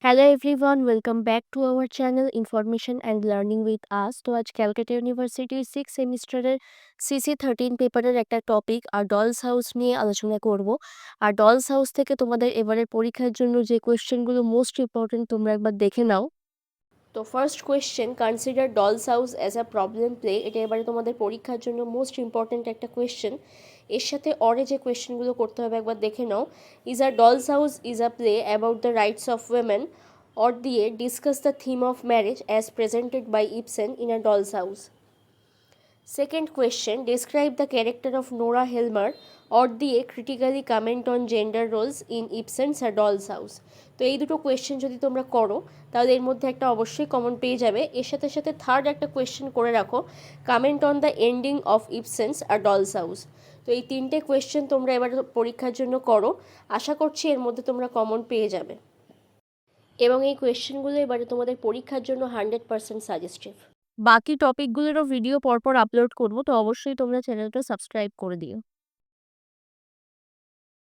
Hello everyone, welcome back to our channel information and learning with us. তো আজ ক্যালকাটা ইউনিভার্সিটির 6 সেমিস্টারের CC 13 পেপারের একটা টপিক আর ডলস হাউস নিয়ে আলোচনা করব। আর ডলস হাউস থেকে তোমাদের এবারের পরীক্ষার জন্য যে কোয়েশ্চেনগুলো মোস্ট ইম্পর্টেন্ট তোমরা একবার দেখে নাও। তো first question, consider dolls house as a problem play. এটা এবারে তোমাদের পরীক্ষার জন্য মোস্ট ইম্পর্টেন্ট একটা কোয়েশ্চেন। এর সাথে অরে যে কোয়েশ্চেনগুলো করতে হবে একবার দেখে নাও। Is a doll's house is a play about the rights of women, or দিয়ে discuss the theme of marriage as presented by Ibsen in a doll's house. Second question, describe the character of Nora Helmer, or দিয়ে critically comment on gender roles in Ibsen's A Doll's House। তো এই দুটো question যদি তোমরা করো তাহলে এর মধ্যে একটা অবশ্যই কমন পেয়ে যাবে। এর সাথে সাথে থার্ড একটা কোয়েশ্চেন করে রাখো, comment on the ending of Ibsen's a doll's house. তো এই তিনটে কোয়েশ্চেন তোমরা এবার পরীক্ষার জন্য করো, আশা করছি এর মধ্যে তোমরা কমন পেয়ে যাবে এবং এই কোয়েশ্চেনগুলো এবারে তোমাদের পরীক্ষার জন্য 100% সাজেস্টিভ। বাকি টপিকগুলোরও ভিডিও পরপর আপলোড করবো, তো অবশ্যই তোমরা চ্যানেলটা সাবস্ক্রাইব করে দিও।